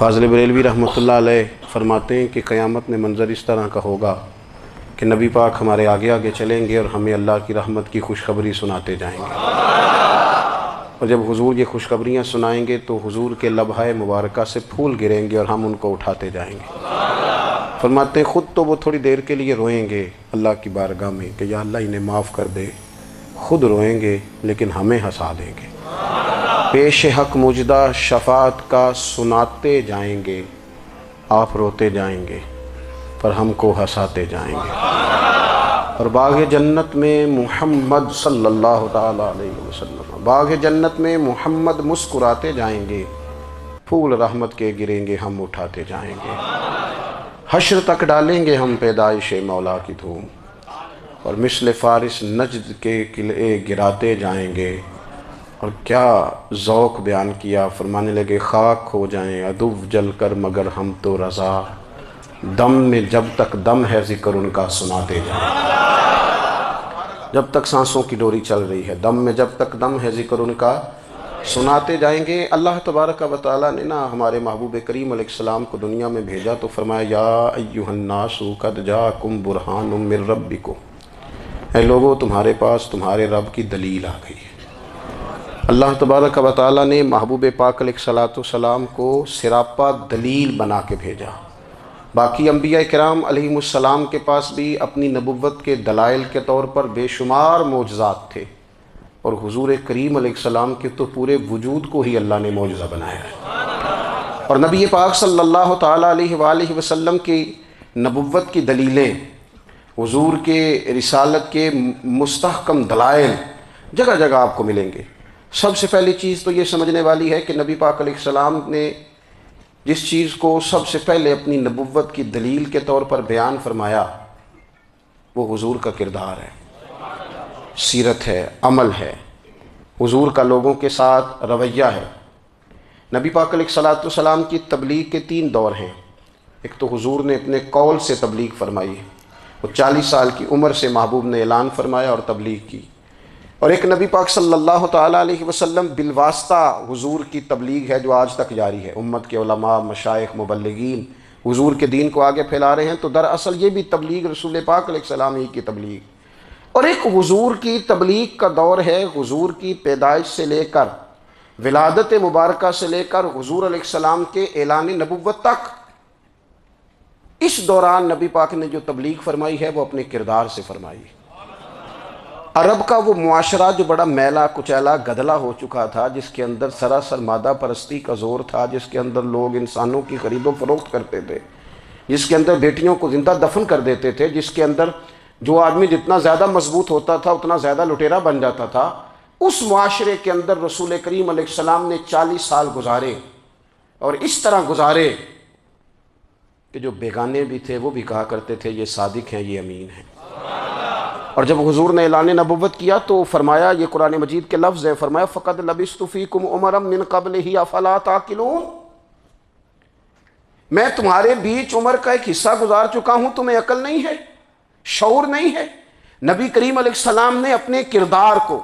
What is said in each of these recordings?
فاضل بریلوی رحمۃ اللہ علیہ فرماتے ہیں کہ قیامت میں منظر اس طرح کا ہوگا کہ نبی پاک ہمارے آگے آگے چلیں گے اور ہمیں اللہ کی رحمت کی خوشخبری سناتے جائیں گے، اور جب حضور یہ خوشخبریاں سنائیں گے تو حضور کے لبھہ مبارکہ سے پھول گریں گے اور ہم ان کو اٹھاتے جائیں گے۔ فرماتے ہیں خود تو وہ تھوڑی دیر کے لیے روئیں گے اللہ کی بارگاہ میں کہ یا اللہ انہیں معاف کر دے، خود روئیں گے لیکن ہمیں ہنسا دیں گے۔ پیش حق مجدہ شفاعت کا سناتے جائیں گے، آپ روتے جائیں گے پر ہم کو ہنساتے جائیں گے۔ اور باغ جنت میں محمد صلی اللہ تعالیٰ علیہ وسلم، باغ جنت میں محمد مسکراتے جائیں گے، پھول رحمت کے گریں گے ہم اٹھاتے جائیں گے۔ حشر تک ڈالیں گے ہم پیدائش مولا کی دھوم، اور مثل فارس نجد کے قلعے گراتے جائیں گے۔ اور کیا ذوق بیان کیا، فرمانے لگے خاک ہو جائیں عدو جل کر مگر ہم تو رضا، دم میں جب تک دم ہے ذکر ان کا سناتے جائیں گے۔ جب تک سانسوں کی ڈوری چل رہی ہے، دم میں جب تک دم ہے ذکر ان کا سناتے جائیں گے۔ اللہ تبارک و تعالیٰ نے ہمارے محبوب کریم علیہ السلام کو دنیا میں بھیجا تو فرمایا یا ایھا الناس قد جاءکم برہان من ربکم، اے لوگو تمہارے پاس تمہارے رب کی دلیل آ گئی ہے۔ اللہ تبارک و تعالیٰ نے محبوب پاک علیہ السلام کو سراپا دلیل بنا کے بھیجا۔ باقی انبیاء کرام علیہم السلام کے پاس بھی اپنی نبوت کے دلائل کے طور پر بے شمار معجزات تھے، اور حضور کریم علیہ السلام کے تو پورے وجود کو ہی اللہ نے معجزہ بنایا ہے۔ اور نبی پاک صلی اللہ تعالیٰ علیہ وآلہ وسلم کی نبوت کی دلیلیں، حضور کے رسالت کے مستحکم دلائل جگہ جگہ آپ کو ملیں گے۔ سب سے پہلی چیز تو یہ سمجھنے والی ہے کہ نبی پاک علیہ السلام نے جس چیز کو سب سے پہلے اپنی نبوت کی دلیل کے طور پر بیان فرمایا وہ حضور کا کردار ہے، سیرت ہے، عمل ہے، حضور کا لوگوں کے ساتھ رویہ ہے۔ نبی پاک علیہ السلام کی تبلیغ کے 3 دور ہیں۔ ایک تو حضور نے اپنے قول سے تبلیغ فرمائی، وہ 40 سال کی عمر سے محبوب نے اعلان فرمایا اور تبلیغ کی۔ اور ایک نبی پاک صلی اللہ تعالیٰ علیہ وسلم بالواسطہ حضور کی تبلیغ ہے جو آج تک جاری ہے۔ امت کے علماء، مشائخ، مبلغین حضور کے دین کو آگے پھیلا رہے ہیں، تو دراصل یہ بھی تبلیغ رسول پاک علیہ السلام ہی کی تبلیغ۔ اور ایک حضور کی تبلیغ کا دور ہے، حضور کی پیدائش سے لے کر ولادت مبارکہ سے لے کر حضور علیہ السلام کے اعلان نبوت تک۔ اس دوران نبی پاک نے جو تبلیغ فرمائی ہے وہ اپنے کردار سے فرمائی۔ عرب کا وہ معاشرہ جو بڑا میلا کچیلا گدلا ہو چکا تھا، جس کے اندر سراسر مادہ پرستی کا زور تھا، جس کے اندر لوگ انسانوں کی خرید و فروخت کرتے تھے، جس کے اندر بیٹیوں کو زندہ دفن کر دیتے تھے، جس کے اندر جو آدمی جتنا زیادہ مضبوط ہوتا تھا اتنا زیادہ لٹیرا بن جاتا تھا، اس معاشرے کے اندر رسول کریم علیہ السلام نے 40 سال گزارے، اور اس طرح گزارے کہ جو بیگانے بھی تھے وہ بھی کہا کرتے تھے یہ صادق ہیں، یہ امین ہیں۔ اور جب حضور نے اعلان نبوت کیا تو فرمایا، یہ قرآن مجید کے لفظ ہیں، فرمایا فَقَدْ لَبِثْتُ فِيكُمْ عُمَرًا مِّن قَبْلِهِ أَفَلَا تَعْقِلُونَ، میں تمہارے بیچ عمر کا ایک حصہ گزار چکا ہوں، تمہیں عقل نہیں ہے، شعور نہیں ہے۔ نبی کریم علیہ السلام نے اپنے کردار کو،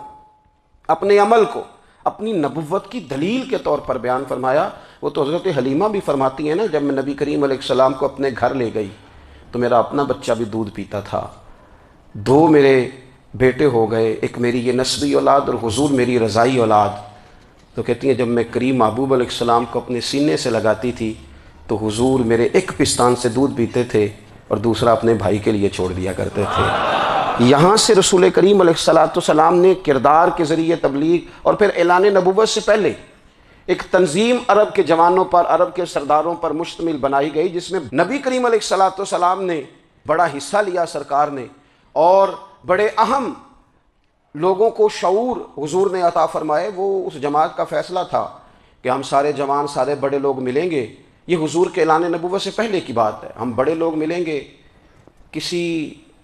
اپنے عمل کو اپنی نبوت کی دلیل کے طور پر بیان فرمایا۔ وہ تو حضرت حلیمہ بھی فرماتی ہیں نا، جب میں نبی کریم علیہ السلام کو اپنے گھر لے گئی تو میرا اپنا بچہ بھی دودھ پیتا تھا، 2 میرے بیٹے ہو گئے، ایک میری یہ نسبی اولاد اور حضور میری رضائی اولاد۔ تو کہتی ہیں جب میں کریم محبوب علیہ السلام کو اپنے سینے سے لگاتی تھی تو حضور میرے ایک پستان سے دودھ پیتے تھے اور دوسرا اپنے بھائی کے لیے چھوڑ دیا کرتے تھے۔ یہاں سے رسول کریم علیہ السلام نے کردار کے ذریعے تبلیغ، اور پھر اعلان نبوت سے پہلے ایک تنظیم عرب کے جوانوں پر، عرب کے سرداروں پر مشتمل بنائی گئی، جس میں نبی کریم علیہ السلام نے بڑا حصہ لیا، سرکار نے، اور بڑے اہم لوگوں کو شعور حضور نے عطا فرمائے۔ وہ اس جماعت کا فیصلہ تھا کہ ہم سارے جوان، سارے بڑے لوگ ملیں گے۔ یہ حضور کے اعلان نبوت سے پہلے کی بات ہے، ہم بڑے لوگ ملیں گے، کسی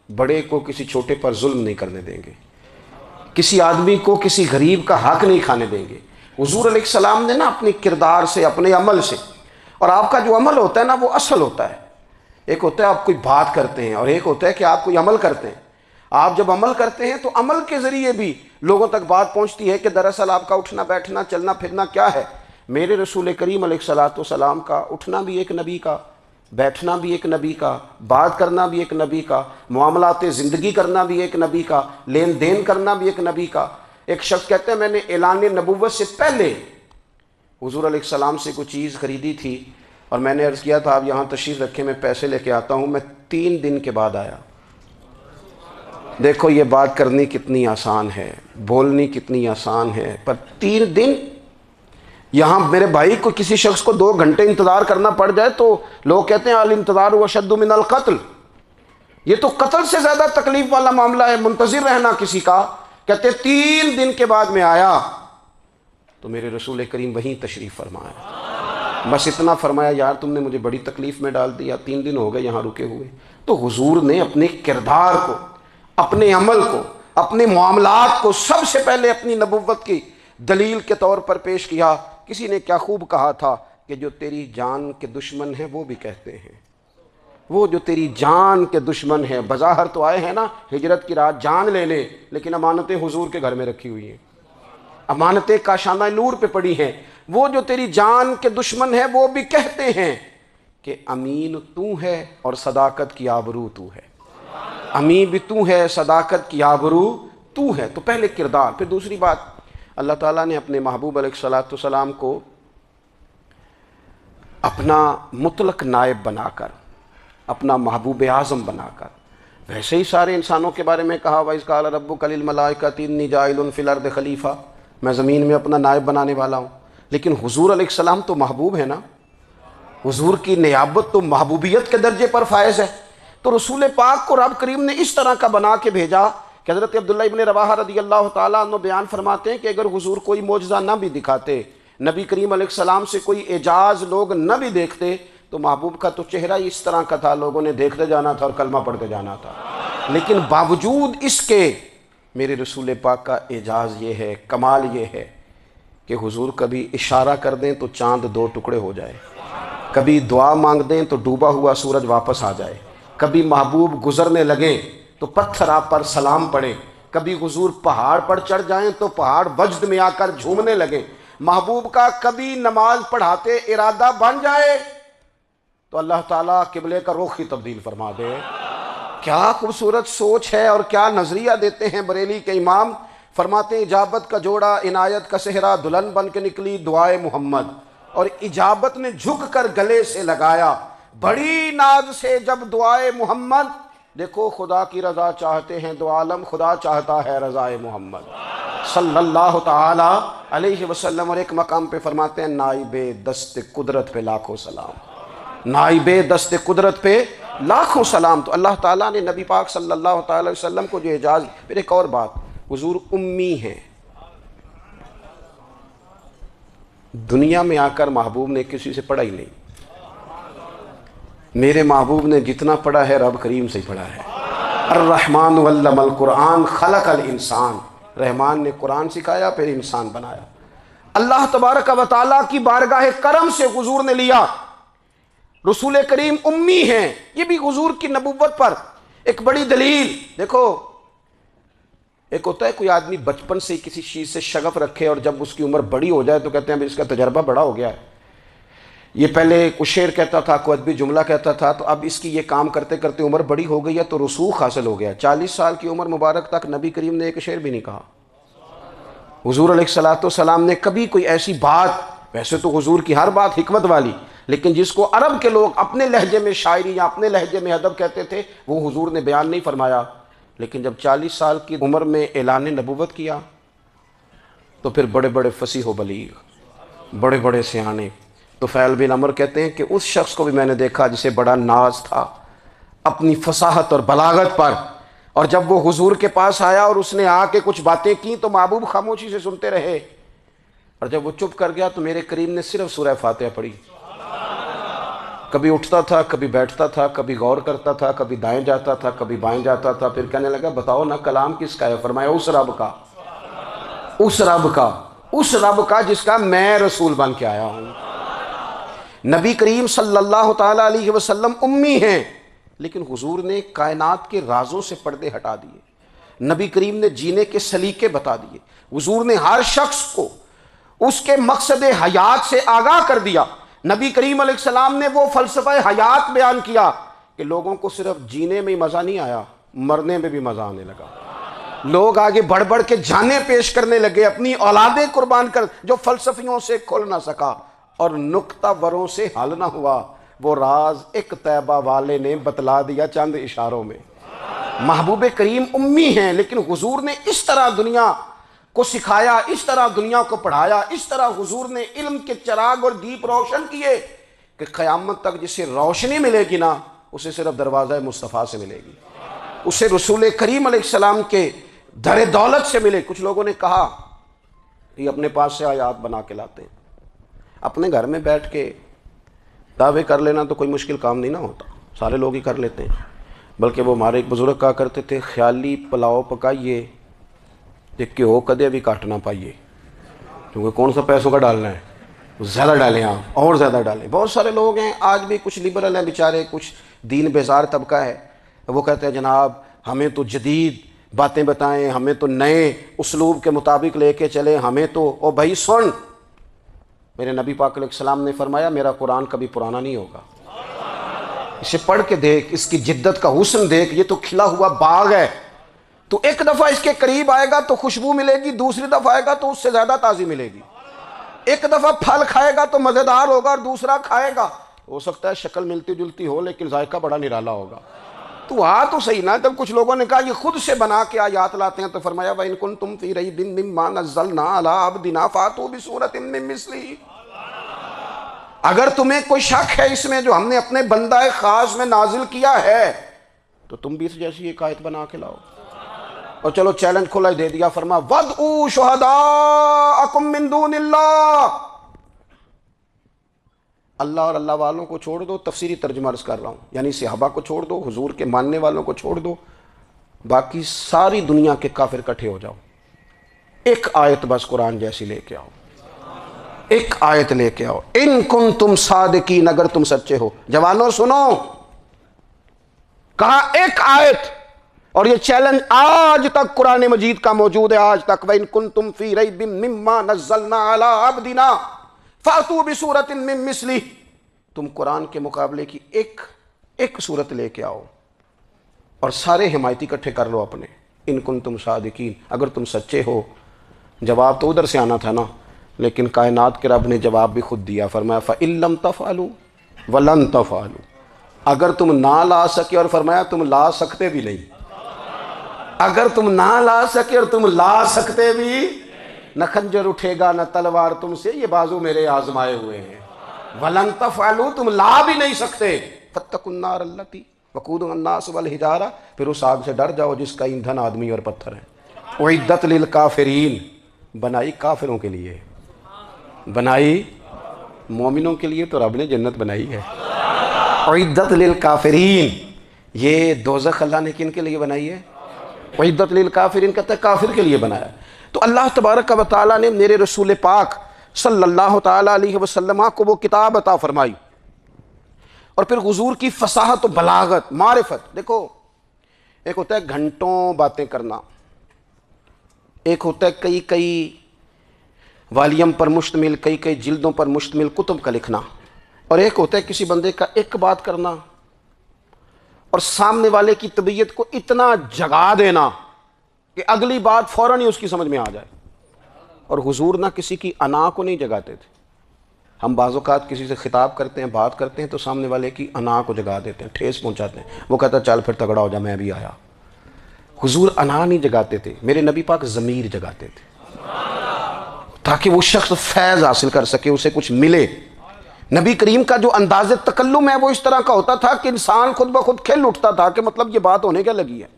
بڑے کو کسی چھوٹے پر ظلم نہیں کرنے دیں گے، کسی آدمی کو کسی غریب کا حق نہیں کھانے دیں گے۔ حضور علیہ السلام نے اپنے کردار سے، اپنے عمل سے، اور آپ کا جو عمل ہوتا ہے وہ اصل ہوتا ہے۔ ایک ہوتا ہے آپ کوئی بات کرتے ہیں، اور ایک ہوتا ہے کہ آپ کوئی عمل کرتے ہیں۔ آپ جب عمل کرتے ہیں تو عمل کے ذریعے بھی لوگوں تک بات پہنچتی ہے کہ دراصل آپ کا اٹھنا بیٹھنا چلنا پھرنا کیا ہے۔ میرے رسول کریم علیہ الصلوۃ والسلام کا اٹھنا بھی ایک نبی کا، بیٹھنا بھی ایک نبی کا، بات کرنا بھی ایک نبی کا، معاملات زندگی کرنا بھی ایک نبی کا، لین دین کرنا بھی ایک نبی کا۔ ایک شخص کہتے ہیں میں نے اعلان نبوت سے پہلے حضور علیہ السلام سے کوئی چیز خریدی تھی اور میں نے عرض کیا تھا آپ یہاں تشریف رکھیں میں پیسے لے کے آتا ہوں، میں 3 دن کے بعد آیا۔ دیکھو یہ بات کرنی کتنی آسان ہے، بولنی کتنی آسان ہے، پر 3 دن یہاں میرے بھائی کو کسی شخص کو 2 گھنٹے انتظار کرنا پڑ جائے تو لوگ کہتے ہیں الانتظار اشد من القتل، یہ تو قتل سے زیادہ تکلیف والا معاملہ ہے منتظر رہنا کسی کا۔ کہتے 3 دن کے بعد میں آیا تو میرے رسول کریم وہیں تشریف فرمایا، بس اتنا فرمایا یار تم نے مجھے بڑی تکلیف میں ڈال دیا، 3 دن ہو گئے یہاں رکے ہوئے۔ تو حضور نے اپنے کردار کو، اپنے عمل کو، اپنے معاملات کو سب سے پہلے اپنی نبوت کی دلیل کے طور پر پیش کیا۔ کسی نے کیا خوب کہا تھا کہ جو تیری جان کے دشمن ہیں وہ بھی کہتے ہیں، وہ جو تیری جان کے دشمن ہیں، بظاہر تو آئے ہیں نا ہجرت کی رات جان لے لیں، لیکن امانتیں حضور کے گھر میں رکھی ہوئی ہیں، امانتیں کاشانہ نور پہ پڑی ہیں۔ وہ جو تیری جان کے دشمن ہیں وہ بھی کہتے ہیں کہ امین تو ہے اور صداقت کی آبرو تو ہے، امین بھی تو ہے، صداقت کی آبرو تو ہے۔ تو پہلے کردار، پھر دوسری بات اللہ تعالیٰ نے اپنے محبوب علیہ الصلوۃ والسلام کو اپنا مطلق نائب بنا کر، اپنا محبوب اعظم بنا کر، ویسے ہی سارے انسانوں کے بارے میں کہا وَإِذْ قَالَ رَبُّكَ لِلْمَلَائِكَةِ إِنِّي جَاعِلٌ فِي الْأَرْضِ خلیفہ، میں زمین میں اپنا نائب بنانے والا ہوں۔ لیکن حضور علیہ السلام تو محبوب ہے نا، حضور کی نیابت تو محبوبیت کے درجے پر فائز ہے۔ تو رسول پاک کو رب کریم نے اس طرح کا بنا کے بھیجا کہ حضرت عبداللہ ابن رواحہ رضی اللہ تعالیٰ عنہ بیان فرماتے ہیں کہ اگر حضور کوئی معجزہ نہ بھی دکھاتے، نبی کریم علیہ السلام سے کوئی اعجاز لوگ نہ بھی دیکھتے، تو محبوب کا تو چہرہ ہی اس طرح کا تھا، لوگوں نے دیکھتے جانا تھا اور کلمہ پڑھتے جانا تھا۔ لیکن باوجود اس کے میرے رسول پاک کا اعجاز یہ ہے، کمال یہ ہے کہ حضور کبھی اشارہ کر دیں تو چاند 2 ٹکڑے ہو جائے، کبھی دعا مانگ دیں تو ڈوبا ہوا سورج واپس آ جائے، کبھی محبوب گزرنے لگیں تو پتھر آپ پر سلام پڑے، کبھی حضور پہاڑ پر چڑھ جائیں تو پہاڑ وجد میں آ کر جھومنے لگیں، محبوب کا کبھی نماز پڑھاتے ارادہ بن جائے تو اللہ تعالیٰ قبلے کا رخ ہی تبدیل فرما دے۔ کیا خوبصورت سوچ ہے اور کیا نظریہ دیتے ہیں بریلی کے امام۔ فرماتے ہیں اجابت کا جوڑا عنایت کا صحرا، دلہن بن کے نکلی دعائے محمد، اور اجابت نے جھک کر گلے سے لگایا بڑی ناز سے جب دعائے محمد۔ دیکھو خدا کی رضا چاہتے ہیں دو عالم، خدا چاہتا ہے رضائے محمد صلی اللہ تعالی علیہ وسلم۔ اور ایک مقام پہ فرماتے ہیں نائب دست قدرت پہ لاکھوں سلام، نائب دست قدرت پہ لاکھوں سلام۔ تو اللہ تعالیٰ نے نبی پاک صلی اللہ تعالی علیہ وسلم کو جو اعجاز۔ پھر ایک اور بات، حضور امی ہیں، دنیا میں آ کر محبوب نے کسی سے پڑھا ہی نہیں۔ میرے محبوب نے جتنا پڑھا ہے رب کریم سے ہی پڑھا ہے۔ الرحمن علم القرآن خلق الانسان، رحمان نے قرآن سکھایا پھر انسان بنایا۔ اللہ تبارک و تعالیٰ کی بارگاہ کرم سے حضور نے لیا۔ رسول کریم امی ہیں، یہ بھی حضور کی نبوت پر ایک بڑی دلیل۔ دیکھو ایک ہوتا ہے کوئی آدمی بچپن سے کسی چیز سے شغف رکھے اور جب اس کی عمر بڑی ہو جائے تو کہتے ہیں اس کا تجربہ بڑا ہو گیا ہے، یہ پہلے کوئی شعر کہتا تھا، کوئی ادبی جملہ کہتا تھا، تو اب اس کی یہ کام کرتے کرتے عمر بڑی ہو گئی ہے تو رسوخ حاصل ہو گیا۔ 40 سال کی عمر مبارک تک نبی کریم نے ایک شعر بھی نہیں کہا۔ حضور علیہ الصلوۃ والسلام نے کبھی کوئی ایسی بات، ویسے تو حضور کی ہر بات حکمت والی، لیکن جس کو عرب کے لوگ اپنے لہجے میں شاعری یا اپنے لہجے میں ادب کہتے تھے وہ حضور نے بیان نہیں فرمایا۔ لیکن جب 40 سال کی عمر میں اعلان نبوت کیا تو پھر بڑے بڑے فصیح و بلیغ، بڑے بڑے سیانے طفیل بن عمر کہتے ہیں کہ اس شخص کو بھی میں نے دیکھا جسے بڑا ناز تھا اپنی فصاحت اور بلاغت پر، اور جب وہ حضور کے پاس آیا اور اس نے آ کے کچھ باتیں کی تو محبوب خاموشی سے سنتے رہے، اور جب وہ چپ کر گیا تو میرے کریم نے صرف سورہ فاتحہ پڑھی۔ کبھی اٹھتا تھا، کبھی بیٹھتا تھا، کبھی غور کرتا تھا، کبھی دائیں جاتا تھا، کبھی بائیں جاتا تھا، پھر کہنے لگا بتاؤ نا کلام کس کا ہے؟ فرمایا اس رب کا، اس رب کا، اس رب کا جس کا میں رسول بن کے آیا ہوں۔ نبی کریم صلی اللہ تعالیٰ علیہ وسلم امی ہیں، لیکن حضور نے کائنات کے رازوں سے پردے ہٹا دیے، نبی کریم نے جینے کے سلیقے بتا دیے، حضور نے ہر شخص کو اس کے مقصد حیات سے آگاہ کر دیا۔ نبی کریم علیہ السلام نے وہ فلسفہ حیات بیان کیا کہ لوگوں کو صرف جینے میں ہی مزہ نہیں آیا، مرنے میں بھی مزہ آنے لگا۔ لوگ آگے بڑھ بڑھ کے جانیں پیش کرنے لگے، اپنی اولادیں قربان کر، جو فلسفیوں سے کھل نہ سکا اور نکتہ وروں سے حل نہ ہوا، وہ راز ایک طیبہ والے نے بتلا دیا چند اشاروں میں۔ محبوب کریم امی ہیں، لیکن حضور نے اس طرح دنیا کو سکھایا، اس طرح دنیا کو پڑھایا، اس طرح حضور نے علم کے چراغ اور دیپ روشن کیے کہ قیامت تک جسے روشنی ملے گی نا، اسے صرف دروازہ مصطفیٰ سے ملے گی، اسے رسول کریم علیہ السلام کے در دولت سے ملے۔ کچھ لوگوں نے کہا کہ اپنے پاس سے آیات بنا کے لاتے ہیں، اپنے گھر میں بیٹھ کے دعوے کر لینا تو کوئی مشکل کام نہیں نہ ہوتا، سارے لوگ ہی کر لیتے ہیں۔ بلکہ وہ ہمارے ایک بزرگ کہا کرتے تھے، خیالی پلاؤ پکائیے کہ ہو کدے بھی کاٹ نہ پائیے، کیونکہ کون سا پیسوں کا ڈالنا ہے، زیادہ ڈالیں آپ اور زیادہ ڈالیں۔ بہت سارے لوگ ہیں آج بھی، کچھ لبرل ہیں بیچارے، کچھ دین بیزار طبقہ ہے، وہ کہتے ہیں جناب ہمیں تو جدید باتیں بتائیں، ہمیں تو نئے اسلوب کے مطابق لے کے چلیں، ہمیں تو او بھائی سن، میرے نبی پاک علیہ السلام نے فرمایا میرا قرآن کبھی پرانا نہیں ہوگا، اسے پڑھ کے دیکھ، اس کی جدت کا حسن دیکھ، یہ تو کھلا ہوا باغ ہے، تو ایک دفعہ اس کے قریب آئے گا تو خوشبو ملے گی، دوسری دفعہ آئے گا تو اس سے زیادہ تازی ملے گی، ایک دفعہ پھل کھائے گا تو مزیدار ہوگا اور دوسرا کھائے گا ہو سکتا ہے شکل ملتی جلتی ہو لیکن ذائقہ بڑا نرالا ہوگا۔ تو تو صحیح نا، جب کچھ لوگوں نے کہا یہ خود سے بنا کے آیات لاتے ہیں تو فرمایا وَإِن كُنتُمْ فِي رَيْبٍ مِّمَّا نَزَّلْنَا عَلَىٰ عَبْدِنَا فَأْتُوا بِسُورَةٍ مِّن مِّثْلِهِ، اگر تمہیں کوئی شک ہے اس میں جو ہم نے اپنے بندہ خاص میں نازل کیا ہے تو تم بھی اس جیسی ایک آیت بنا کے لاؤ۔ اور چلو چیلنج کھلا ہی دے دیا، فرما وَادْعُوا شُهَدَاءَكُم مِّن دُونِ اللَّهِ، اللہ اور اللہ والوں کو چھوڑ دو، تفسیری ترجمہ عرض کر رہا ہوں، یعنی صحابہ کو چھوڑ دو، حضور کے ماننے والوں کو چھوڑ دو، باقی ساری دنیا کے کافر اکٹھے ہو جاؤ، ایک آیت بس قرآن جیسی لے کے آؤ، ایک آیت لے کے آؤ، ان کنتم صادقین، اگر تم سچے ہو۔ جوانوں سنو، کہا ایک آیت، اور یہ چیلنج آج تک قرآن مجید کا موجود ہے، آج تک وَإِن كُنتُمْ فِي رَيْبٍ مِّمَّا نَزَّلْنَا عَلَىٰ عَبْدِنَا فَأْتُوا بِسُورَةٍ مِّن مِّثْلِهِ، تم قرآن کے مقابلے کی ایک صورت لے کے آؤ اور سارے حمایتی اکٹھے کر لو اپنے، ان کنتم صادقین، اگر تم سچے ہو۔ جواب تو ادھر سے آنا تھا نا، لیکن کائنات کے رب نے جواب بھی خود دیا، فرمایا فَإِن لَّمْ تَفْعَلُوا وَلَن تَفْعَلُوا، اگر تم نہ لا سکے، اور فرمایا تم لا سکتے بھی نہیں، اگر تم نہ لا سکے اور تم لا سکتے بھی، نہ خنجر اٹھے گا نہ تلوار تم سے، یہ بازو میرے آزمائے ہوئے ہیں، وَلَن تَفْعَلُوا، تم لا بھی نہیں سکتے، فَاتَّقُوا النَّارَ الَّتِي وَقُودُهَا النَّاسُ وَالْحِجَارَةُ، پھر اس آگ سے ڈر جاؤ جس کا ایندھن آدمی اور پتھر ہے، اُعِدَّتْ لِلْكَافِرِينَ، بنائی کافروں کے لیے، بنائی مومنوں کے لیے تو رب نے جنت بنائی ہے، اُعِدَّتْ لِلْكَافِرِينَ، یہ دوزخ اللہ نے کن کے لیے بنائی ہے؟ اُعِدَّتْ لِلْكَافِرِينَ، کہتا ہے کافر کے لیے بنایا۔ تو اللہ تبارک و تعالیٰ نے میرے رسول پاک صلی اللہ تعالیٰ علیہ وسلم کو وہ کتاب عطا فرمائی، اور پھر حضور کی فصاحت و بلاغت، معرفت۔ دیکھو ایک ہوتا ہے گھنٹوں باتیں کرنا، ایک ہوتا ہے کئی والیم پر مشتمل، کئی جلدوں پر مشتمل کتب کا لکھنا، اور ایک ہوتا ہے کسی بندے کا ایک بات کرنا اور سامنے والے کی طبیعت کو اتنا جگا دینا کہ اگلی بات فوراً ہی اس کی سمجھ میں آ جائے۔ اور حضور نہ کسی کی انا کو نہیں جگاتے تھے، ہم بعض اوقات کسی سے خطاب کرتے ہیں، بات کرتے ہیں تو سامنے والے کی انا کو جگا دیتے ہیں، ٹھیس پہنچاتے ہیں، وہ کہتا ہے چل پھر تگڑا ہو جا میں بھی آیا۔ حضور انا نہیں جگاتے تھے، میرے نبی پاک ضمیر جگاتے تھے تاکہ وہ شخص فیض حاصل کر سکے، اسے کچھ ملے۔ نبی کریم کا جو انداز تکلم ہے وہ اس طرح کا ہوتا تھا کہ انسان خود بخود کھل اٹھتا تھا کہ مطلب یہ بات ہونے کیا لگی ہے،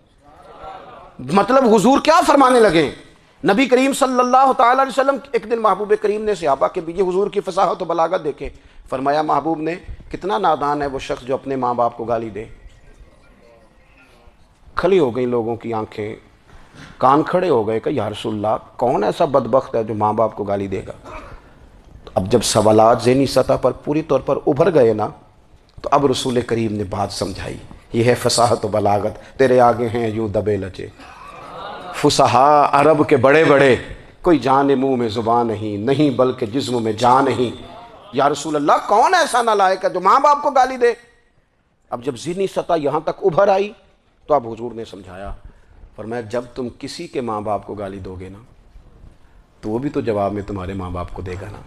مطلب حضور کیا فرمانے لگے۔ نبی کریم صلی اللہ تعالیٰ علیہ وسلم، ایک دن محبوب کریم نے صحابہ کے بیچ حضور کی فصاحت و بلاغت دیکھے، فرمایا محبوب نے کتنا نادان ہے وہ شخص جو اپنے ماں باپ کو گالی دے۔ کھلی ہو گئی لوگوں کی آنکھیں، کان کھڑے ہو گئے کہ یا رسول اللہ کون ایسا بدبخت ہے جو ماں باپ کو گالی دے گا۔ اب جب سوالات ذہنی سطح پر پوری طور پر ابھر گئے نا، تو اب رسول کریم نے بات سمجھائی، یہ ہے فصاحت و بلاغت، تیرے آگے ہیں یوں دبے لچے فصحاء عرب کے بڑے بڑے، کوئی جان منہ میں زبان نہیں بلکہ جسم میں جان نہیں۔ یا رسول اللہ کون ایسا نالائق ہے جو ماں باپ کو گالی دے؟ اب جب ذہنی سطح یہاں تک ابھر آئی تو اب حضور نے سمجھایا، فرمایا جب تم کسی کے ماں باپ کو گالی دو گے نا تو وہ بھی تو جواب میں تمہارے ماں باپ کو دے گا نا،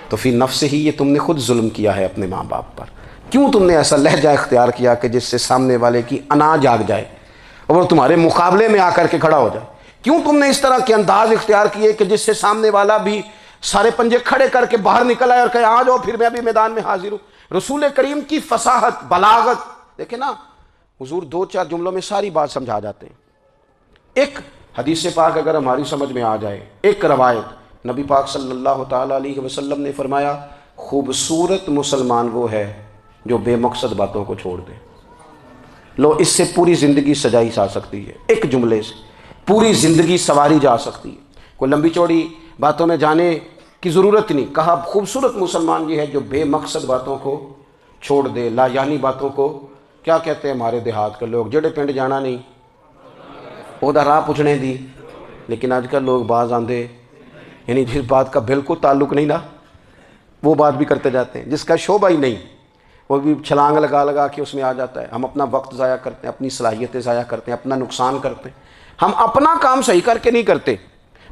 تو فی نفس ہی یہ تم نے خود ظلم کیا ہے اپنے ماں باپ پر۔ کیوں تم نے ایسا لہجہ اختیار کیا کہ جس سے سامنے والے کی انا جاگ جائے اور وہ تمہارے مقابلے میں آ کر کے کھڑا ہو جائے؟ کیوں تم نے اس طرح کے انداز اختیار کیے کہ جس سے سامنے والا بھی سارے پنجے کھڑے کر کے باہر نکل آئے اور کہے آ جاؤ پھر میں بھی میدان میں حاضر ہوں؟ رسول کریم کی فصاحت، بلاغت دیکھیں نا، حضور دو چار جملوں میں ساری بات سمجھا جاتے ہیں۔ ایک حدیث پاک اگر ہماری سمجھ میں آ جائے، ایک روایت نبی پاک صلی اللہ تعالیٰ علیہ وسلم نے فرمایا خوبصورت مسلمان وہ ہے جو بے مقصد باتوں کو چھوڑ دے۔ لو اس سے پوری زندگی سجائی جا سکتی ہے، ایک جملے سے پوری زندگی سواری جا سکتی ہے، کوئی لمبی چوڑی باتوں میں جانے کی ضرورت نہیں۔ کہا خوبصورت مسلمان یہ ہے جو بے مقصد باتوں کو چھوڑ دے، لا یعنی باتوں کو، کیا کہتے ہیں ہمارے دیہات کے لوگ، جڑے پنڈ جانا نہیں اودا راہ پوچھنے دی۔ لیکن آج کل لوگ باز آندے یعنی جس بات کا بالکل تعلق نہیں نا وہ بات بھی کرتے جاتے ہیں، جس کا شعبہ ہی نہیں وہ بھی چھلانگ لگا کے اس میں آ جاتا ہے۔ ہم اپنا وقت ضائع کرتے ہیں، اپنی صلاحیتیں ضائع کرتے ہیں، اپنا نقصان کرتے ہیں۔ ہم اپنا کام صحیح کر کے نہیں کرتے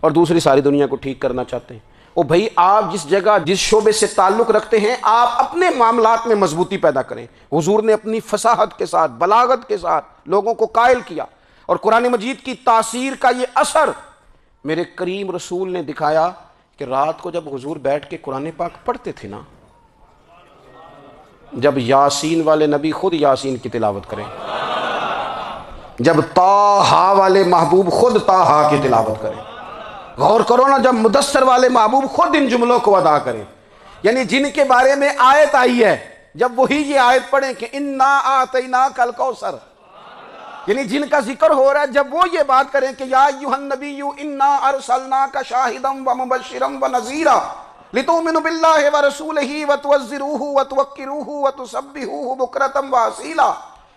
اور دوسری ساری دنیا کو ٹھیک کرنا چاہتے ہیں۔ او بھائی آپ جس جگہ جس شعبے سے تعلق رکھتے ہیں آپ اپنے معاملات میں مضبوطی پیدا کریں۔ حضور نے اپنی فصاحت کے ساتھ، بلاغت کے ساتھ لوگوں کو قائل کیا، اور قرآن مجید کی تاثیر کا یہ اثر میرے کریم رسول نے دکھایا کہ رات کو جب حضور بیٹھ کے قرآن پاک پڑھتے تھے نا، جب یاسین والے نبی خود یاسین کی تلاوت کریں، جب طٰہٰ والے محبوب خود طٰہٰ کی تلاوت کریں، غور کرو نا، جب مدثر والے محبوب خود ان جملوں کو ادا کریں، یعنی جن کے بارے میں آیت آئی ہے جب وہی یہ آیت پڑھیں کہ انا اعطیناک الکوثر، یعنی جن کا ذکر ہو رہا ہے جب وہ یہ بات کریں کہ یا ایھا النبی انا ارسلناک شاہدا ومبشرا ونذیرا لتؤمنوا باللہ ورسولہ وتعزروہ وتوقروہ وتسبحوہ بکرۃ واصیلا،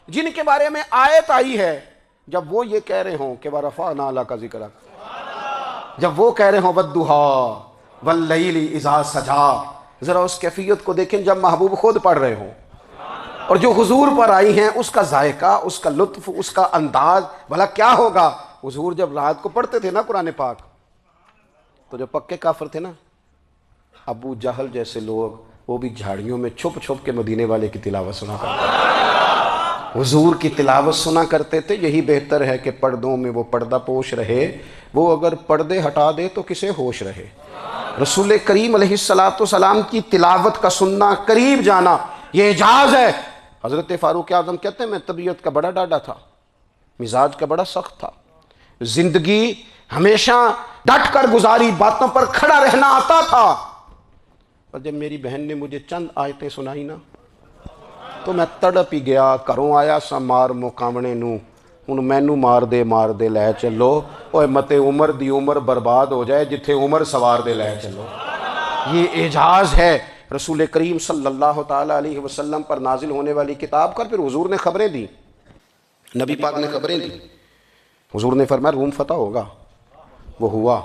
جن کے بارے میں آیت آئی ہے جب وہ یہ کہہ رہے ہوں کہ ورفعنا لک ذکرک، جب وہ کہہ رہے ہوں والضحیٰ واللیل اذا سجا، ذرا اس کیفیت کو دیکھیں جب محبوب خود پڑھ رہے ہوں، اور جو حضور پر آئی ہیں اس کا ذائقہ، اس کا لطف، اس کا انداز بھلا کیا ہوگا۔ حضور جب رات کو پڑھتے تھے نا قرآن پاک تو جو پکے کافر تھے نا، ابو جہل جیسے لوگ، وہ بھی جھاڑیوں میں چھپ چھپ کے مدینے والے کی تلاوت سنا کرتے تھے، حضور کی تلاوت سنا کرتے تھے۔ یہی بہتر ہے کہ پردوں میں وہ پردہ پوش رہے، وہ اگر پردے ہٹا دے تو کسے ہوش رہے۔ رسول کریم علیہ السلام کی تلاوت کا سننا، قریب جانا، یہ اعجاز ہے۔ حضرت فاروق اعظم کہتے ہیں میں طبیعت کا بڑا ڈاڈا تھا، مزاج کا بڑا سخت تھا، زندگی ہمیشہ ڈٹ کر گزاری، باتوں پر کھڑا رہنا آتا تھا، اور جب میری بہن نے مجھے چند آیتیں سنائی نا تو میں تڑپ ہی گیا۔ گھروں آیا سا مار مقامنے نو، ہن مینو مار دے لے چلو، اوے متے عمر دی عمر برباد ہو جائے جتھے عمر سوار دے لے چلو۔ یہ اعجاز ہے رسول کریم صلی اللہ تعالیٰ علیہ وسلم پر نازل ہونے والی کتاب کا۔ پھر حضور نے خبریں دی، نبی پاک نے خبریں دی۔ حضور نے فرمایا روم فتح ہوگا، وہ ہوا۔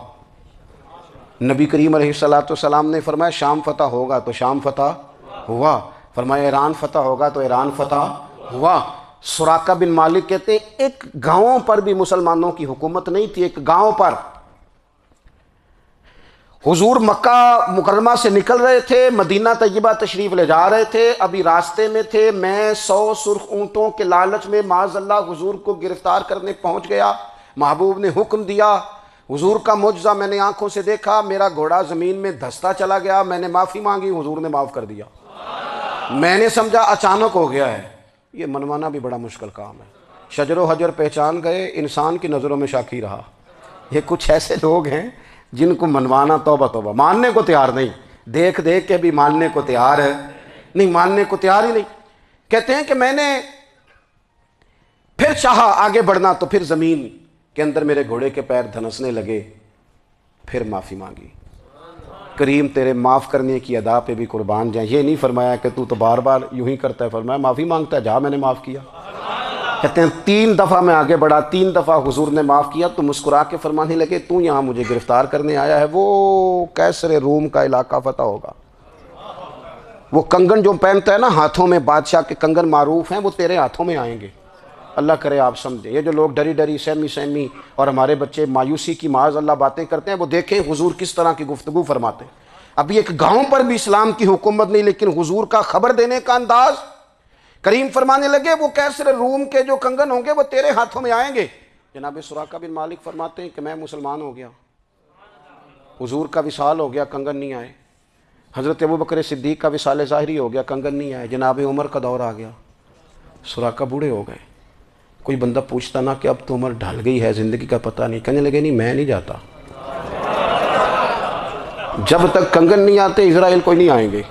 نبی کریم علیہ السلام نے فرمایا شام فتح ہوگا، تو شام فتح ہوا۔ فرمایا ایران فتح ہوگا، تو ایران فتح ہوا۔ سراقہ بن مالک کہتے ہیں ایک گاؤں پر بھی مسلمانوں کی حکومت نہیں تھی، ایک گاؤں پر۔ حضور مکہ مکرمہ سے نکل رہے تھے، مدینہ طیبہ تشریف لے جا رہے تھے، ابھی راستے میں تھے، میں 100 سرخ اونٹوں کے لالچ میں معاذ اللہ حضور کو گرفتار کرنے پہنچ گیا۔ محبوب نے حکم دیا، حضور کا معجزہ میں نے آنکھوں سے دیکھا، میرا گھوڑا زمین میں دھستا چلا گیا، میں نے معافی مانگی، حضور نے معاف کر دیا۔ میں نے سمجھا اچانک ہو گیا ہے۔ یہ منوانا بھی بڑا مشکل کام ہے۔ شجر و حجر پہچان گئے، انسان کی نظروں میں شاکی رہا۔ یہ کچھ ایسے لوگ ہیں جن کو منوانا توبہ توبہ، ماننے کو تیار نہیں، دیکھ دیکھ کے بھی ماننے کو تیار ہے نہیں، ماننے کو تیار ہی نہیں۔ کہتے ہیں کہ میں نے پھر چاہا آگے بڑھنا تو پھر زمین کے اندر میرے گھوڑے کے پیر دھنسنے لگے، پھر معافی مانگی۔ کریم تیرے معاف کرنے کی ادا پہ بھی قربان جائیں۔ یہ نہیں فرمایا کہ تو بار بار یوں ہی کرتا ہے، فرمایا معافی مانگتا ہے، جا میں نے معاف کیا۔ کہتے ہیں 3 دفعہ میں آگے بڑھا، 3 دفعہ حضور نے معاف کیا تو مسکرا کے فرمانے لگے تو یہاں مجھے گرفتار کرنے آیا ہے، وہ کیسر روم کا علاقہ فتح ہوگا، وہ کنگن جو پہنتا ہے نا ہاتھوں میں، بادشاہ کے کنگن معروف ہیں، وہ تیرے ہاتھوں میں آئیں گے۔ اللہ کرے آپ سمجھیں، یہ جو لوگ ڈری ڈری سہمی اور ہمارے بچے مایوسی کی معاذ اللہ باتیں کرتے ہیں، وہ دیکھیں حضور کس طرح کی گفتگو فرماتے ہیں۔ ابھی ایک گاؤں پر بھی اسلام کی حکومت نہیں، لیکن حضور کا خبر دینے کا انداز، کریم فرمانے لگے وہ کیسر روم کے جو کنگن ہوں گے وہ تیرے ہاتھوں میں آئیں گے۔ جناب سراقہ بن مالک فرماتے ہیں کہ میں مسلمان ہو گیا، حضور کا وصال ہو گیا، کنگن نہیں آئے۔ حضرت ابوبکر صدیق کا وصال ظاہری ہو گیا، کنگن نہیں آئے۔ جناب عمر کا دور آ گیا، سراقہ بوڑھے ہو گئے۔ کوئی بندہ پوچھتا نا کہ اب تو عمر ڈھل گئی ہے، زندگی کا پتہ نہیں، کہنے لگے نہیں میں نہیں جاتا، جب تک کنگن نہیں آتے اسرائیل کوئی نہیں آئیں گے،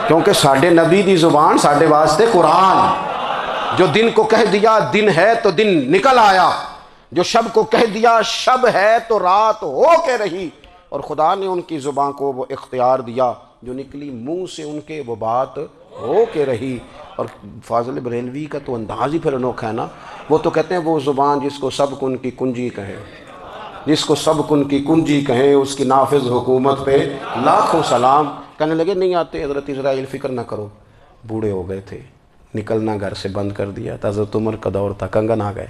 کیونکہ ساڈے نبی دی زبان ساڈے واسطے قرآن، جو دن کو کہہ دیا دن ہے تو دن نکل آیا، جو شب کو کہہ دیا شب ہے تو رات ہو کے رہی، اور خدا نے ان کی زبان کو وہ اختیار دیا، جو نکلی منہ سے ان کے وہ بات ہو کے رہی۔ اور فاضل بریلوی کا تو انداز ہی پھر انوکھا ہے نا، وہ تو کہتے ہیں وہ زبان جس کو سب کن کی کنجی کہے، جس کو سب کن کی کنجی کہیں، اس کی نافذ حکومت پہ لاکھوں سلام۔ کہنے لگے نہیں آتے حضرت اسرائیل، فکر نہ کرو، بوڑھے ہو گئے تھے، نکلنا گھر سے بند کر دیا تھا، حضرت عمر کا دور تھا، کنگن آ گئے۔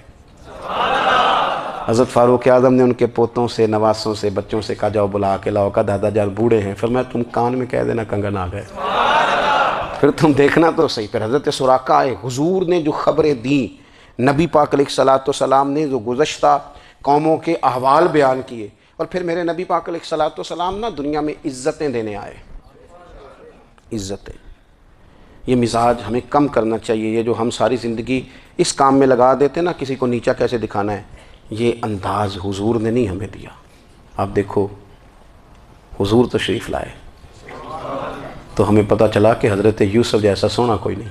حضرت فاروق اعظم نے ان کے پوتوں سے، نواسوں سے، بچوں سے کہا جاؤ بلا کے لاؤ، کہا دادا جان بوڑھے ہیں، فرمایا تم کان میں کہہ دینا کنگن آ گئے، پھر تم دیکھنا تو صحیح۔ پھر حضرت سراقہ آئے، حضور نے جو خبریں دیں، نبی پاک علیہ الصلوۃ والسلام نے جو گزشتہ قوموں کے احوال بیان کیے، اور پھر میرے نبی پاک علیہ الصلوۃ والسلام نا دنیا میں عزتیں دینے آئے، عزتیں۔ یہ مزاج ہمیں کم کرنا چاہیے، یہ جو ہم ساری زندگی اس کام میں لگا دیتے ہیں نا، کسی کو نیچا کیسے دکھانا ہے، یہ انداز حضور نے نہیں ہمیں دیا۔ آپ دیکھو حضور تشریف لائے تو ہمیں پتہ چلا کہ حضرت یوسف جیسا سونا کوئی نہیں،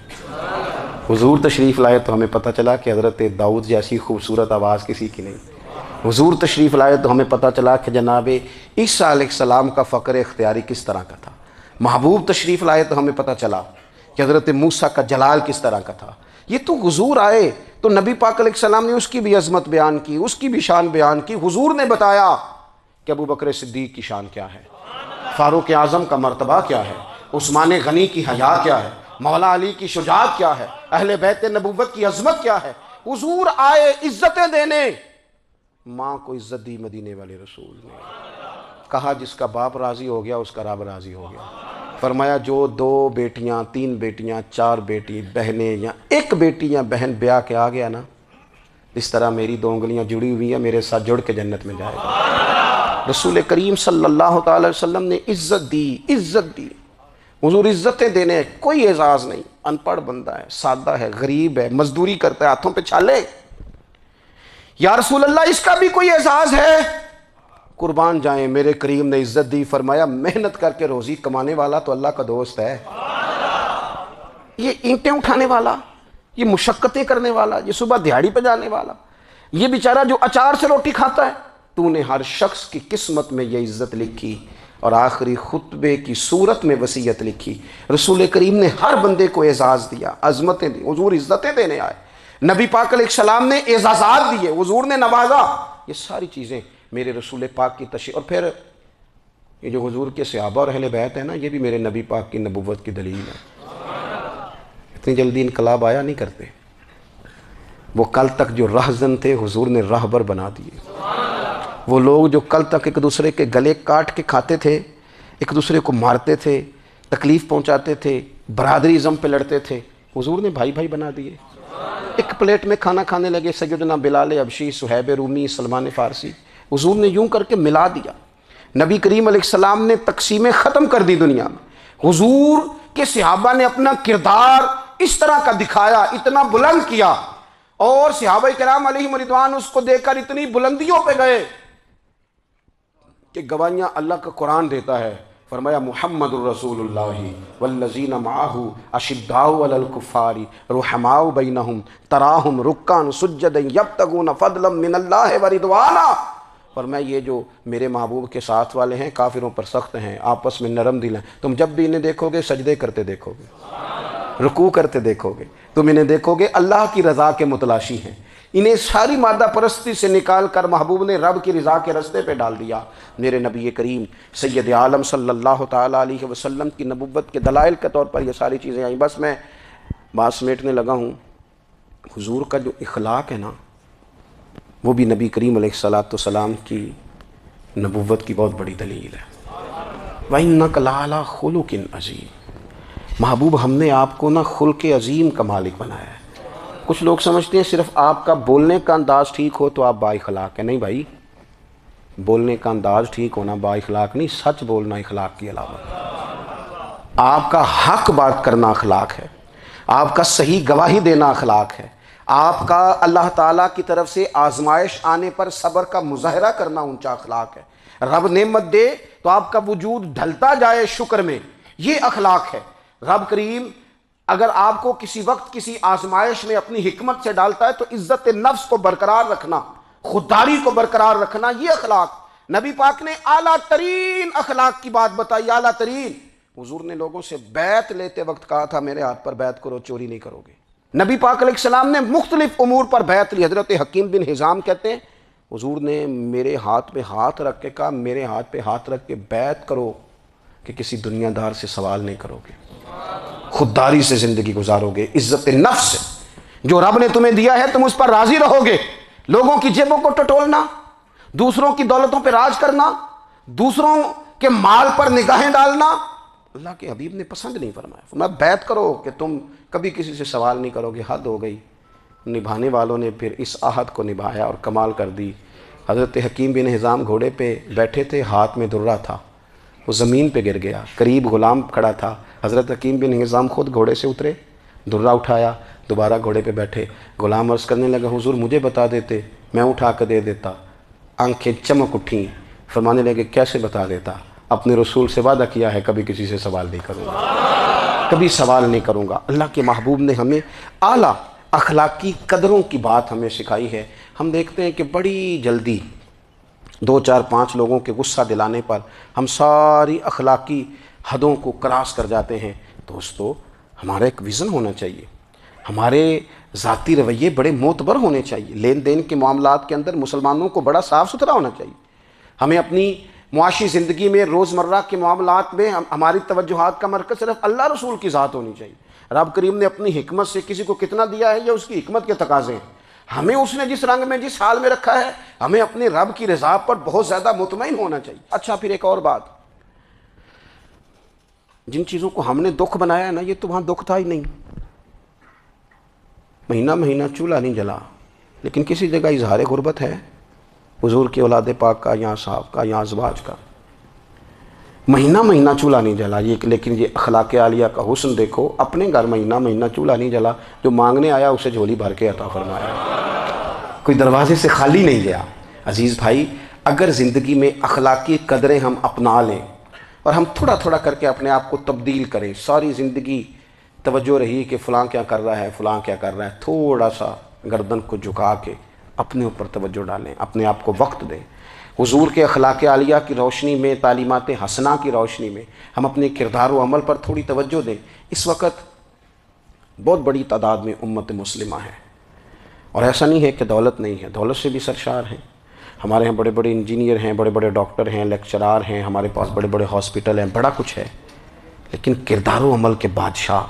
حضور تشریف لائے تو ہمیں پتہ چلا کہ حضرت داؤد جیسی خوبصورت آواز کسی کی نہیں، حضور تشریف لائے تو ہمیں پتہ چلا کہ جناب عیسیٰ علیہ السلام کا فقر اختیاری کس طرح کا تھا، محبوب تشریف لائے تو ہمیں پتہ چلا کہ حضرت موسیٰ کا جلال کس طرح کا تھا۔ یہ تو حضور آئے تو نبی پاک علیہ السلام نے اس کی بھی عظمت بیان کی، اس کی بھی شان بیان کی۔ حضور نے بتایا کہ ابوبکر صدیق کی شان کیا ہے، فاروق اعظم کا مرتبہ کیا ہے، عثمان غنی کی حیا کیا ہے، مولا علی کی شجاعت کیا ہے، اہل بیت نبوت کی عظمت کیا ہے۔ حضور آئے عزتیں دینے، ماں کو عزت دی مدینے والے رسول نے، کہا جس کا باپ راضی ہو گیا اس کا رب راضی ہو گیا۔ فرمایا جو 2 بیٹیاں 3 بیٹیاں 4 بیٹی بہنیں یا 1 بیٹی یا بہن بیاہ کے آ گیا نا، اس طرح میری 2 انگلیاں جڑی ہوئی ہیں، میرے ساتھ جڑ کے جنت میں جائے گا۔ رسول کریم صلی اللہ تعالی وسلم نے عزت دی، عزت دی۔ حضور عزتیں دینے، کوئی اعزاز نہیں، ان پڑھ بندہ ہے، سادہ ہے، غریب ہے، مزدوری کرتا ہے، ہاتھوں پہ چھالے، یا رسول اللہ اس کا بھی کوئی اعزاز ہے؟ قربان جائیں، میرے کریم نے عزت دی، فرمایا محنت کر کے روزی کمانے والا تو اللہ کا دوست ہے، یہ اینٹیں اٹھانے والا، یہ مشقتیں کرنے والا، یہ صبح دیہاڑی پہ جانے والا، یہ بیچارہ جو اچار سے روٹی کھاتا ہے، تو نے ہر شخص کی قسمت میں یہ عزت لکھی، اور آخری خطبے کی صورت میں وصیت لکھی۔ رسول کریم نے ہر بندے کو اعزاز دیا، عظمتیں دی، حضور عزتیں دینے آئے، نبی پاک علیہ السلام نے اعزازات دیے، حضور نے نوازا۔ یہ ساری چیزیں میرے رسول پاک کی تشریف، اور پھر یہ جو حضور کے صحابہ اور اہل بیت ہیں نا، یہ بھی میرے نبی پاک کی نبوت کی دلیل ہے۔ اتنی جلدی انقلاب آیا نہیں کرتے، وہ کل تک جو رہزن تھے حضور نے راہبر بنا دیے۔ وہ لوگ جو کل تک ایک دوسرے کے گلے کاٹ کے کھاتے تھے، ایک دوسرے کو مارتے تھے، تکلیف پہنچاتے تھے، برادری ازم پہ لڑتے تھے، حضور نے بھائی بھائی بنا دیے۔ ایک پلیٹ میں کھانا کھانے لگے، سیدنا بلال حبشی، صہیب رومی، سلمان فارسی، حضور نے یوں کر کے ملا دیا۔ نبی کریم علیہ السلام نے تقسیمیں ختم کر دی دنیا میں۔ حضور کے صحابہ نے اپنا کردار اس طرح کا دکھایا، اتنا بلند کیا، اور صحابہ کرام علیہم رضوان اس کو دیکھ کر اتنی بلندیوں پہ گئے کہ گواہیاں اللہ کا قرآن دیتا ہے۔ فرمایا محمد الرسول اللہ والذین معہ اشداء علی الکفار رحماء بینہم تراہم رکعا سجدا یبتغون فضلا من اللہ ورضوانا۔ فرمایا یہ جو میرے محبوب کے ساتھ والے ہیں کافروں پر سخت ہیں، آپس میں نرم دل ہیں، تم جب بھی انہیں دیکھو گے سجدے کرتے دیکھو گے، رکوع کرتے دیکھو گے، تم انہیں دیکھو گے اللہ کی رضا کے متلاشی ہیں۔ انہیں ساری مادہ پرستی سے نکال کر محبوب نے رب کی رضا کے رستے پہ ڈال دیا۔ میرے نبی کریم سید عالم صلی اللہ تعالیٰ علیہ وسلم کی نبوت کے دلائل کے طور پر یہ ساری چیزیں آئیں۔ بس میں بات سمیٹنے لگا ہوں۔ حضور کا جو اخلاق ہے نا، وہ بھی نبی کریم علیہ السلام کی نبوت کی بہت بڑی دلیل ہے۔ وَإِنَّكَ لَعَلَىٰ خُلُقٍ عَظِيمٍ، محبوب ہم نے آپ کو نا خلق عظیم کا مالک بنایا ہے۔ کچھ لوگ سمجھتے ہیں صرف آپ کا بولنے کا انداز ٹھیک ہو تو آپ با اخلاق ہیں۔ نہیں بھائی، بولنے کا انداز ٹھیک ہونا با اخلاق نہیں، سچ بولنا اخلاق کی علامت۔ آپ کا حق بات کرنا اخلاق ہے، آپ کا صحیح گواہی دینا اخلاق ہے، آپ کا اللہ تعالیٰ کی طرف سے آزمائش آنے پر صبر کا مظاہرہ کرنا اونچا اخلاق ہے۔ رب نعمت دے تو آپ کا وجود ڈھلتا جائے شکر میں، یہ اخلاق ہے۔ رب کریم اگر آپ کو کسی وقت کسی آزمائش میں اپنی حکمت سے ڈالتا ہے تو عزت نفس کو برقرار رکھنا، خودداری کو برقرار رکھنا، یہ اخلاق۔ نبی پاک نے اعلیٰ ترین اخلاق کی بات بتائی، اعلیٰ ترین۔ حضور نے لوگوں سے بیعت لیتے وقت کہا تھا میرے ہاتھ پر بیعت کرو، چوری نہیں کرو گے۔ نبی پاک علیہ السلام نے مختلف امور پر بیعت لی۔ حضرت حکیم بن حزام کہتے ہیں حضور نے میرے ہاتھ پہ ہاتھ رکھ کے کہا میرے ہاتھ پہ ہاتھ رکھ کے بیعت کرو کہ کسی دنیا دار سے سوال نہیں کرو گے، خودداری سے زندگی گزارو گے، عزت نفس سے جو رب نے تمہیں دیا ہے تم اس پر راضی رہو گے۔ لوگوں کی جیبوں کو ٹٹولنا، دوسروں کی دولتوں پہ راج کرنا، دوسروں کے مال پر نگاہیں ڈالنا اللہ کے حبیب نے پسند نہیں فرمایا۔ فرمایا بیعت کرو کہ تم کبھی کسی سے سوال نہیں کرو گے۔ حد ہو گئی۔ نبھانے والوں نے پھر اس عہد کو نبھایا اور کمال کر دی۔ حضرت حکیم بن حزام گھوڑے پہ بیٹھے تھے، ہاتھ میں درہ تھا، وہ زمین پہ گر گیا، قریب غلام کھڑا تھا۔ حضرت حکیم بن حزام خود گھوڑے سے اترے، درہ اٹھایا، دوبارہ گھوڑے پہ بیٹھے۔ غلام عرض کرنے لگا حضور مجھے بتا دیتے، میں اٹھا کے دے دیتا۔ آنکھیں چمک اٹھیں، فرمانے لگے کیسے بتا دیتا؟ اپنے رسول سے وعدہ کیا ہے کبھی کسی سے سوال نہیں کروں گا، کبھی سوال نہیں کروں گا۔ اللہ کے محبوب نے ہمیں اعلیٰ اخلاقی قدروں کی بات ہمیں سکھائی ہے۔ ہم دیکھتے ہیں کہ بڑی جلدی 2 4 5 لوگوں کے غصہ دلانے پر ہم ساری اخلاقی حدوں کو کراس کر جاتے ہیں۔ دوستو ہمارا ایک ویژن ہونا چاہیے، ہمارے ذاتی رویے بڑے معتبر ہونے چاہیے۔ لین دین کے معاملات کے اندر مسلمانوں کو بڑا صاف ستھرا ہونا چاہیے۔ ہمیں اپنی معاشی زندگی میں روزمرہ کے معاملات میں ہماری توجہات کا مرکز صرف اللہ رسول کی ذات ہونی چاہیے۔ رب کریم نے اپنی حکمت سے کسی کو کتنا دیا ہے یہ اس کی حکمت کے تقاضے ہیں۔ ہمیں اس نے جس رنگ میں جس حال میں رکھا ہے ہمیں اپنے رب کی رضا پر بہت زیادہ مطمئن ہونا چاہیے۔ اچھا پھر ایک اور بات، جن چیزوں کو ہم نے دکھ بنایا ہے نا یہ تو وہاں دکھ تھا ہی نہیں۔ مہینہ مہینہ چولہا نہیں جلا، لیکن کسی جگہ اظہار غربت ہے حضور کی اولاد پاک کا یا صاحب کا یا ازواج کا۔ مہینہ مہینہ چولہا نہیں جلا، لیکن یہ اخلاق عالیہ کا حسن دیکھو، اپنے گھر مہینہ مہینہ چولہا نہیں جلا، جو مانگنے آیا اسے جھولی بھر کے عطا فرمایا، کوئی دروازے سے خالی نہیں گیا۔ عزیز بھائی اگر زندگی میں اخلاقی قدریں ہم اپنا لیں اور ہم تھوڑا تھوڑا کر کے اپنے آپ کو تبدیل کریں، ساری زندگی توجہ رہی کہ فلاں کیا کر رہا ہے فلاں کیا کر رہا ہے، تھوڑا سا گردن کو جھکا کے اپنے اوپر توجہ ڈالیں، اپنے آپ کو وقت دیں۔ حضور کے اخلاق عالیہ کی روشنی میں، تعلیمات حسنہ کی روشنی میں ہم اپنے کردار و عمل پر تھوڑی توجہ دیں۔ اس وقت بہت بڑی تعداد میں امت مسلمہ ہے، اور ایسا نہیں ہے کہ دولت نہیں ہے، دولت سے بھی سرشار ہیں۔ ہمارے ہاں بڑے بڑے انجینئر ہیں، بڑے بڑے ڈاکٹر ہیں، لیکچرار ہیں، ہمارے پاس بڑے بڑے ہاسپٹل ہیں، بڑا کچھ ہے، لیکن کردار و عمل کے بادشاہ،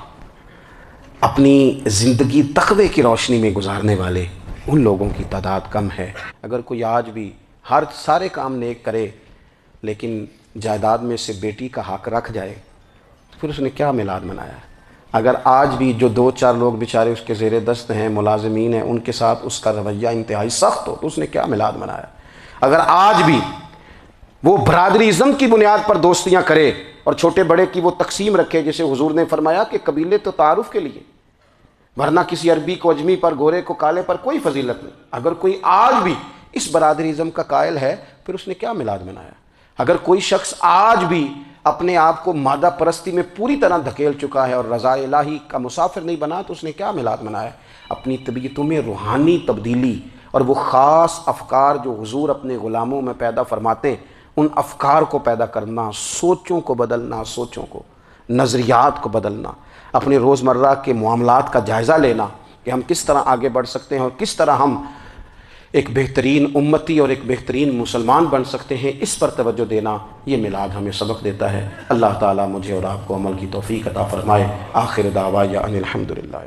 اپنی زندگی تقوی کی روشنی میں گزارنے والے ان لوگوں کی تعداد کم ہے۔ اگر کوئی آج بھی سارے کام نیک کرے لیکن جائیداد میں سے بیٹی کا حق رکھ جائے پھر اس نے کیا میلاد منایا ہے؟ اگر آج بھی جو 2 4 لوگ بیچارے اس کے زیر دست ہیں، ملازمین ہیں، ان کے ساتھ اس کا رویہ انتہائی سخت ہو تو اس نے کیا میلاد منایا؟ اگر آج بھی وہ برادری ازم کی بنیاد پر دوستیاں کرے اور چھوٹے بڑے کی وہ تقسیم رکھے، جیسے حضور نے فرمایا کہ قبیلے تو تعارف کے لیے، ورنہ کسی عربی کو اجمی پر، گورے کو کالے پر کوئی فضیلت نہیں۔ اگر کوئی آج بھی اس برادری ازم کا قائل ہے پھر اس نے کیا میلاد منایا؟ اگر کوئی شخص آج بھی اپنے آپ کو مادہ پرستی میں پوری طرح دھکیل چکا ہے اور رضا الہی کا مسافر نہیں بنا تو اس نے کیا میلاد منایا؟ اپنی طبیعتوں میں روحانی تبدیلی اور وہ خاص افکار جو حضور اپنے غلاموں میں پیدا فرماتے ہیں، ان افکار کو پیدا کرنا، سوچوں کو بدلنا، سوچوں کو، نظریات کو بدلنا۔ اپنے روزمرہ کے معاملات کا جائزہ لینا کہ ہم کس طرح آگے بڑھ سکتے ہیں اور کس طرح ہم ایک بہترین امتی اور ایک بہترین مسلمان بن سکتے ہیں، اس پر توجہ دینا، یہ میلاد ہمیں سبق دیتا ہے۔ اللہ تعالیٰ مجھے اور آپ کو عمل کی توفیق عطا فرمائے۔ آخر دعوایا ان الحمدللہ۔